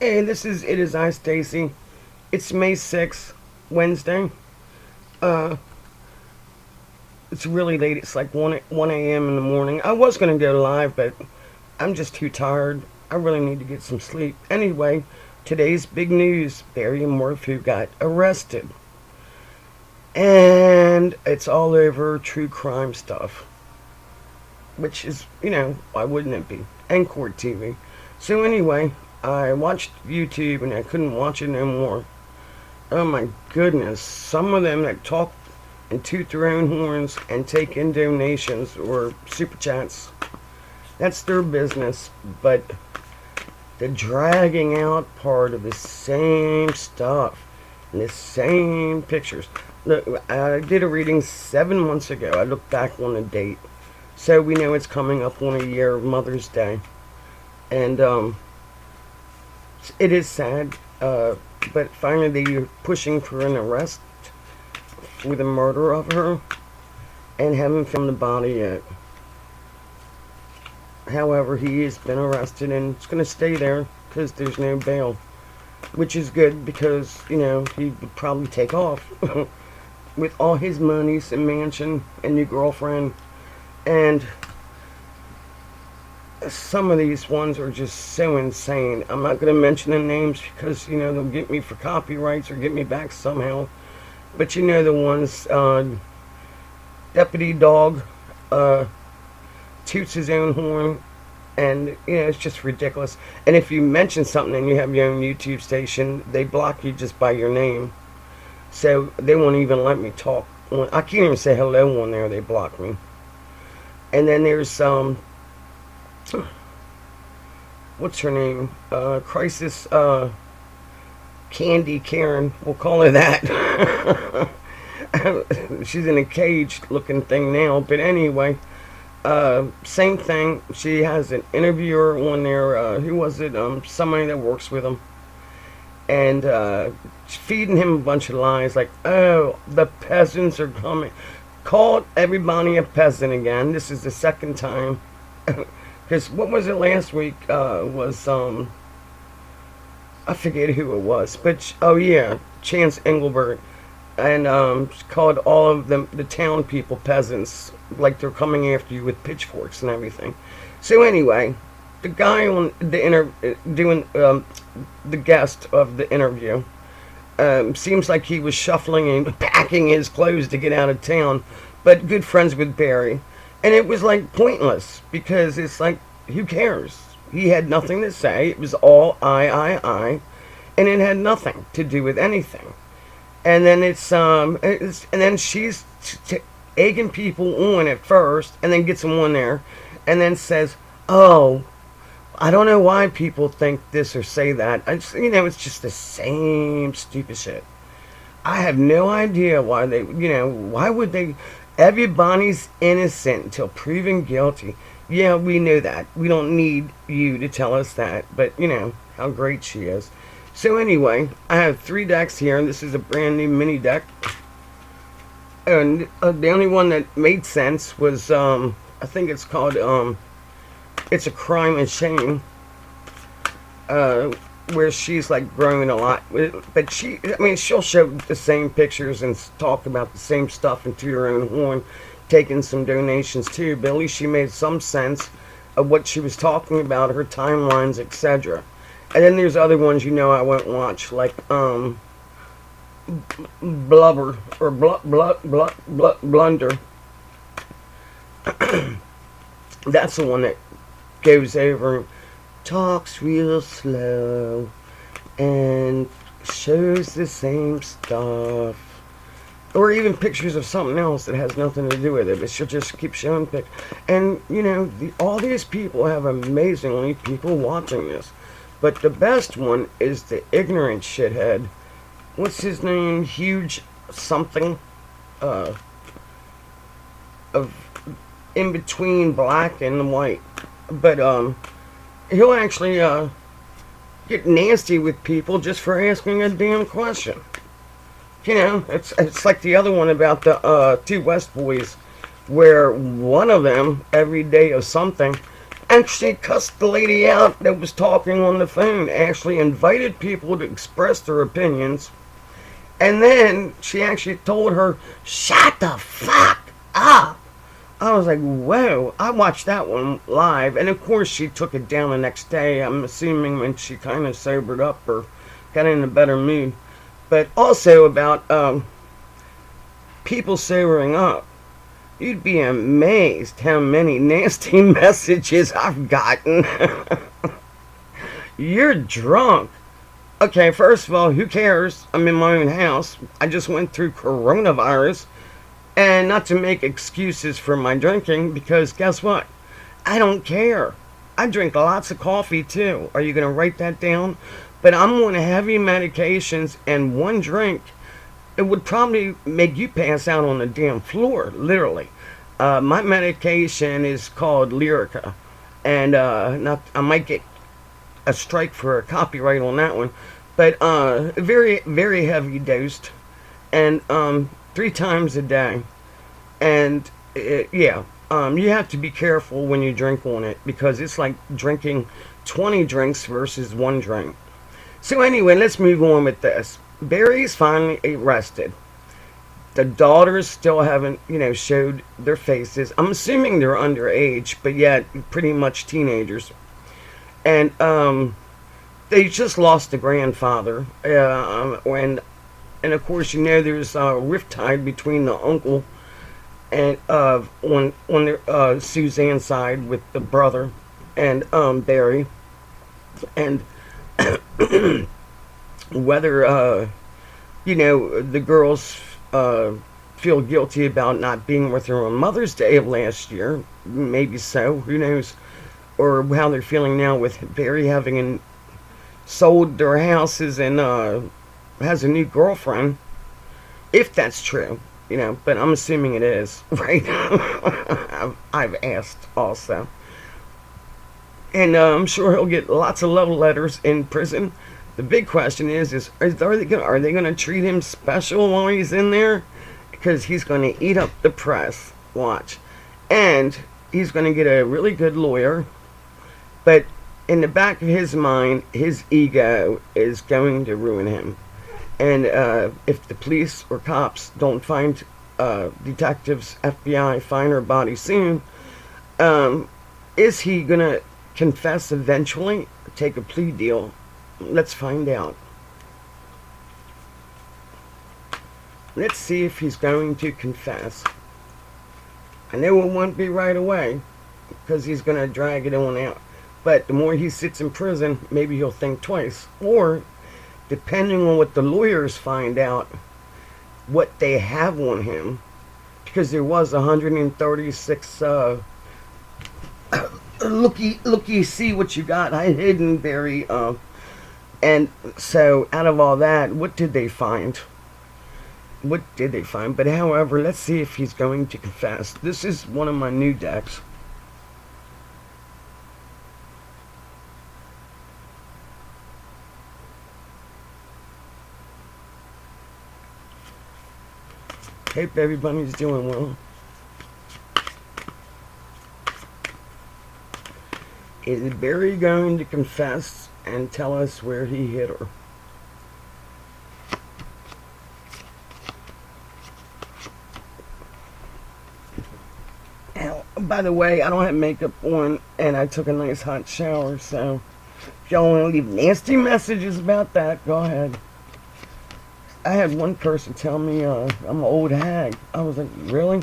Hey, it is I, Stacy. It's May 6th, Wednesday. Uh, it's really late. It's like 1 a.m. in the morning. I was going to go live, but I'm just too tired. I really need to get some sleep. Anyway, today's big news. Barry and Morphew got arrested. And it's all over true crime stuff. Which is, why wouldn't it be? And court TV. So anyway, I watched YouTube and I couldn't watch it no more. Oh my goodness. Some of them that talk and toot their own horns and take in donations or super chats, that's their business. But the dragging out part of the same stuff and the same pictures. Look, I did a reading 7 months ago. I looked back on the date. So we know it's coming up on a year of Mother's Day. And it is sad. But finally they're pushing for an arrest with the murder of her and haven't found the body yet. However, he has been arrested and it's going to stay there because there's no bail, which is good because, he would probably take off with all his monies and mansion and new girlfriend. And some of these ones are just so insane. I'm not going to mention the names because, they'll get me for copyrights or get me back somehow. But the ones, Deputy Dog, toots his own horn, and it's just ridiculous. And if you mention something and you have your own YouTube station, they block you just by your name, so they won't even let me talk. I can't even say hello on there. They block me. And then there's what's her name? Crisis Candy Karen. We'll call her that. She's in a cage looking thing now, but anyway. Same thing. She has an interviewer on there. Who was it? Somebody that works with him, and feeding him a bunch of lies like, "Oh, the peasants are coming." Called everybody a peasant again. This is the second time. Because what was it last week? Was I forget who it was, but oh yeah, Chance Engelbert, and called all of the town people peasants, like they're coming after you with pitchforks and everything. So anyway, the guy on the doing the guest of the interview seems like he was shuffling and packing his clothes to get out of town, but good friends with Barry, and it was like pointless because it's like, who cares? He had nothing to say. It was all I, and it had nothing to do with anything. And then and then she's egging people on at first, and then gets them on there, and then says, "Oh, I don't know why people think this or say that. It's just the same stupid shit. I have no idea why why would they? Everybody's innocent until proven guilty. Yeah, we know that. We don't need you to tell us that, but how great she is." So anyway, I have 3 decks here, and this is a brand new mini deck. And the only one that made sense was, I think it's called, It's a Crime and Shame, where she's like growing a lot. But she'll show the same pictures and talk about the same stuff into her own horn, taking some donations too. But at least she made some sense of what she was talking about, her timelines, etc. And then there's other ones I won't watch, like Blubber or Blunder. That's the one that goes over and talks real slow and shows the same stuff. Or even pictures of something else that has nothing to do with it, but she'll just keep showing pics. And, all these people have amazingly people watching this. But the best one is the ignorant shithead. What's his name? Huge something. Of in between black and white. But he'll actually get nasty with people just for asking a damn question. It's like the other one about the 2 West boys, where one of them every day of something And she cussed the lady out that was talking on the phone, actually invited people to express their opinions. And then she actually told her, shut the fuck up. I was like, whoa. I watched that one live. And of course, she took it down the next day. I'm assuming when she kind of sobered up or got in a better mood. But also about people sobering up. You'd be amazed how many nasty messages I've gotten. You're drunk. Okay, first of all, who cares? I'm in my own house. I just went through coronavirus. And not to make excuses for my drinking, because guess what? I don't care. I drink lots of coffee too. Are you going to write that down? But I'm on heavy medications, and one drink, it would probably make you pass out on the damn floor, literally. My medication is called Lyrica, and not I might get a strike for a copyright on that one, but very very heavy dosed, and 3 times a day, and yeah, you have to be careful when you drink on it because it's like drinking 20 drinks versus one drink. So anyway, let's move on with this. Barry's finally arrested. The daughters still haven't, showed their faces. I'm assuming they're underage, but yet pretty much teenagers. And they just lost the grandfather. And of course, there's a riptide between the uncle and on the Suzanne side with the brother and Barry, and whether the girls feel guilty about not being with her on Mother's Day of last year. Maybe so. Who knows? Or how they're feeling now with Barry having sold their houses and has a new girlfriend. If that's true, but I'm assuming it is, right? I've asked also. And I'm sure he'll get lots of love letters in prison. The big question is are they gonna treat him special while he's in there? Because he's gonna eat up the press. Watch, and he's gonna get a really good lawyer. But in the back of his mind, his ego is going to ruin him. And if the police or cops don't find detectives, FBI, find her body soon, is he gonna confess eventually? Take a plea deal? Let's find out. Let's see if he's going to confess. I know it won't be right away because he's going to drag it on out. But the more he sits in prison, maybe he'll think twice. Or, depending on what the lawyers find out, what they have on him, because there was 136 looky, see what you got. I hidden very and so out of all that, what did they find? What did they find? But however, let's see if he's going to confess. This is one of my new decks. Hope everybody's doing well. Is Barry going to confess and tell us where he hit her? Now, by the way, I don't have makeup on and I took a nice hot shower, so if y'all want to leave nasty messages about that, go ahead. I had one person tell me I'm an old hag. I was like, really?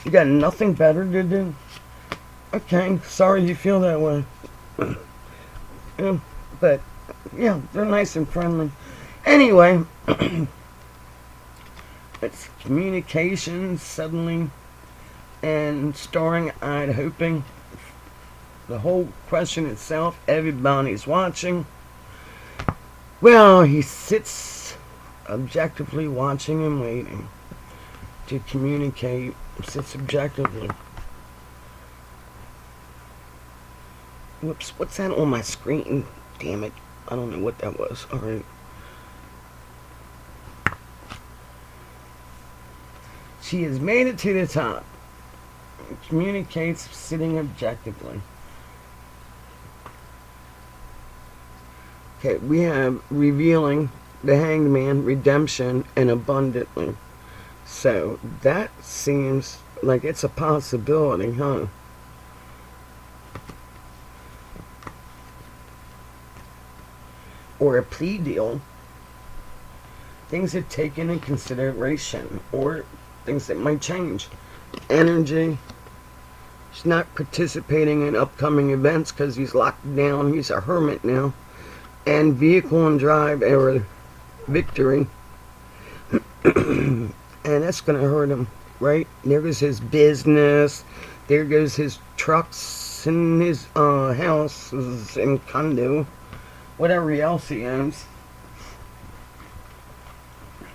You got nothing better to do? Okay, sorry you feel that way. Yeah, but, yeah, they're nice and friendly. Anyway, it's communication suddenly and starring-eyed hoping. The whole question itself, everybody's watching. Well, he sits objectively watching and waiting to communicate. Sits objectively. Whoops, what's that on my screen? Damn it. I don't know what that was. Alright. She has made it to the top. Communicates sitting objectively. Okay, we have revealing, the hanged man, redemption, and abundantly. So that seems like it's a possibility, huh? Or a plea deal. Things that take into consideration, or things that might change. Energy. He's not participating in upcoming events because he's locked down. He's a hermit now. And vehicle and drive, or victory. And that's going to hurt him, right? There goes his business. There goes his trucks and his houses and condo. Whatever else he owns.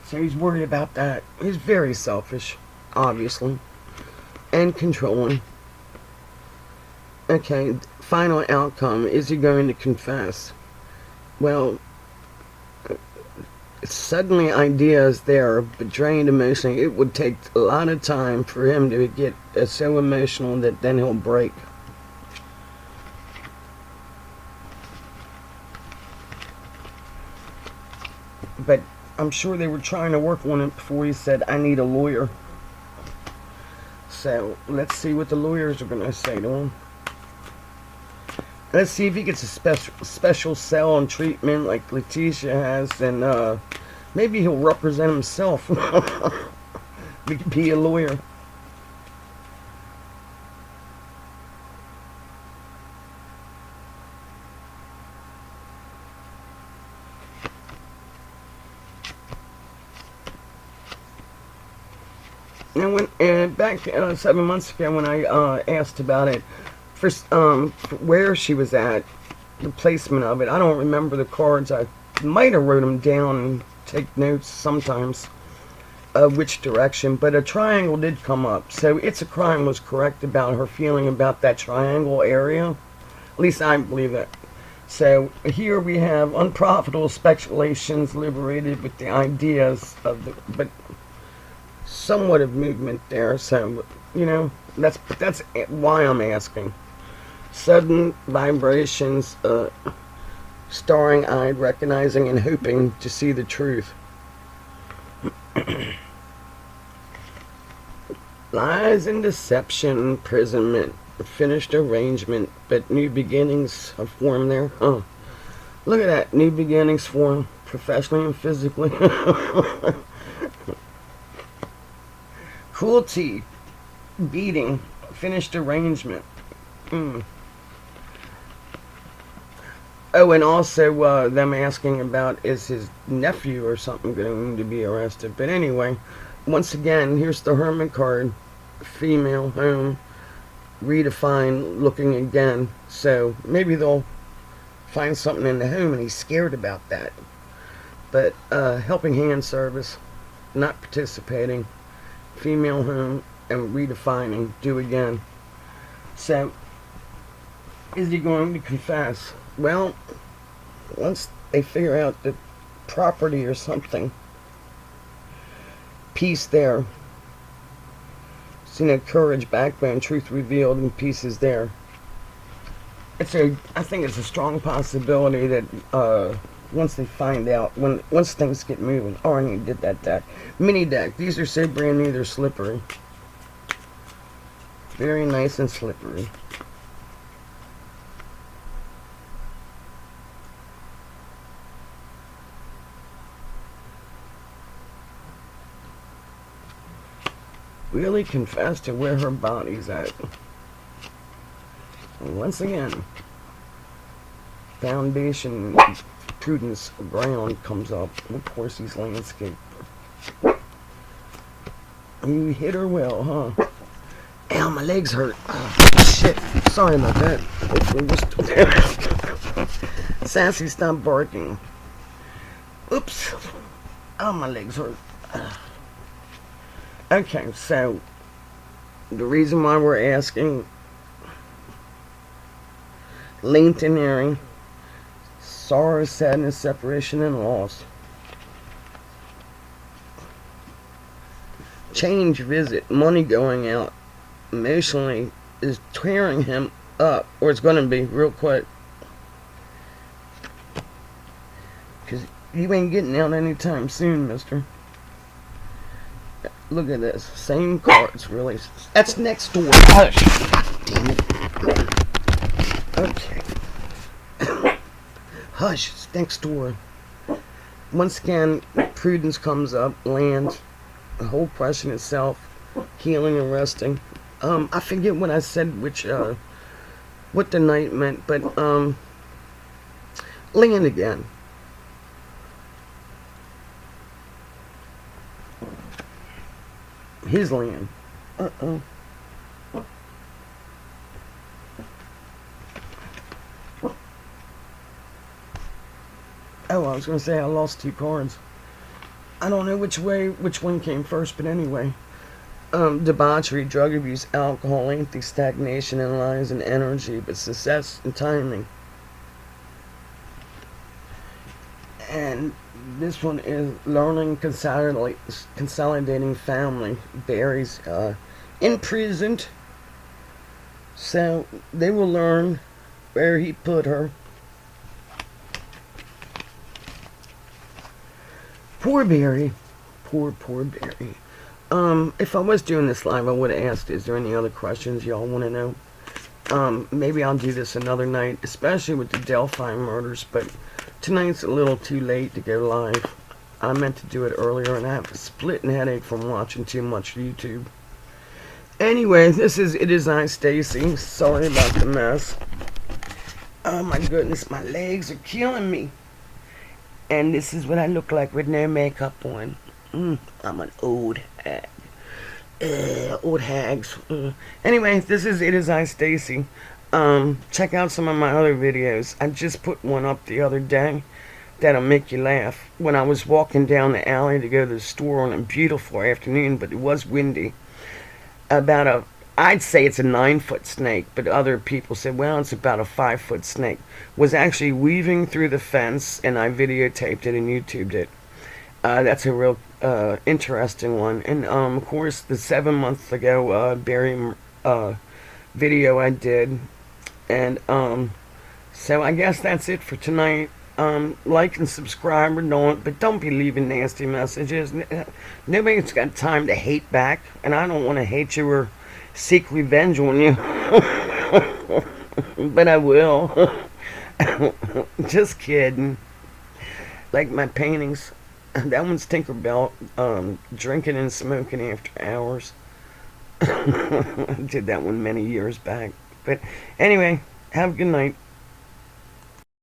So he's worried about that. He's very selfish, obviously. And controlling. Okay, final outcome. Is he going to confess? Well, suddenly ideas there, but drained emotionally. It would take a lot of time for him to get so emotional that then he'll break. But I'm sure they were trying to work on it before he said, I need a lawyer. So let's see what the lawyers are going to say to him. Let's see if he gets a special cell and treatment like Letitia has, and maybe he'll represent himself. Be a lawyer. And when back 7 months ago, when I asked about it, for where she was at, the placement of it, I don't remember the cards. I might have wrote them down and take notes sometimes of which direction, but a triangle did come up. So It's a Crime was correct about her feeling about that triangle area. At least I believe that. So here we have unprofitable speculations liberated with the ideas of the, but somewhat of movement there. So, that's why I'm asking. Sudden vibrations, starring-eyed, recognizing and hoping to see the truth. Lies and deception, imprisonment, finished arrangement, but new beginnings have formed there. Oh, look at that, new beginnings form professionally and physically. Cruelty, beating, finished arrangement. Oh, and also them asking about, is his nephew or something going to be arrested. But anyway, once again, here's the Hermit card. Female, home, redefine, looking again. So maybe they'll find something in the home and he's scared about that. But helping hand service, not participating, female home, and redefining, do again. So, is he going to confess? Well, once they figure out the property or something, peace there. So, courage, background, truth revealed, and peace is there. I think it's a strong possibility that once they find out, once things get moving. Oh, I did that deck. Mini deck. These are so brand new, they're slippery. Very nice and slippery. Really confess to where her body's at. And once again, foundation, prudence, ground comes up. Of course, he's landscape. You hit her well, huh? Ow, my legs hurt. Oh, shit. Sorry about that. Hopefully we're still Sassy, stop barking. Oops. Oh, my legs hurt. Okay, so the reason why we're asking, lengthening, sorrow, sadness, separation, and loss. Change, visit, money going out, emotionally is tearing him up, or it's going to be real quick. Because you ain't getting out anytime soon, mister. Look at this. Same cards, really. That's next door. Hush. Damn it. Okay. Hush. It's next door. Once again, prudence comes up. Land. The whole question itself. Healing and resting. I forget what I said, what the knight meant, but, land again. His land. Uh-oh. Oh, I was going to say I lost 2 cards. I don't know which one came first, but anyway. Debauchery, drug abuse, alcohol, anti-stagnation, and lies and energy, but success and timing. And this one is learning, consolidating family. Barry's imprisoned, so they will learn where he put her. Poor Barry. Poor Barry. If I was doing this live, I would have asked, is there any other questions y'all want to know? Maybe I'll do this another night, especially with the Delphi murders, but tonight's a little too late to go live. I meant to do it earlier, and I have a splitting headache from watching too much YouTube. Anyway, It Is I, Stacy. Sorry about the mess. Oh my goodness, my legs are killing me. And this is what I look like with no makeup on. I'm an old hag. Old hags. Anyway, It Is I, Stacy. Check out some of my other videos. I just put one up the other day that'll make you laugh. When I was walking down the alley to go to the store on a beautiful afternoon, but it was windy. I'd say it's a 9-foot snake, but other people said, well, it's about a 5-foot snake. Was actually weaving through the fence, and I videotaped it and YouTubed it. That's a real interesting one. And of course, the 7 months ago Barry video I did. And so I guess that's it for tonight. Like and subscribe but don't be leaving nasty messages. Nobody's got time to hate back, and I don't want to hate you or seek revenge on you. But I will. Just kidding. Like my paintings. That one's Tinkerbell, drinking and smoking after hours. I did that one many years back. But anyway, have a good night.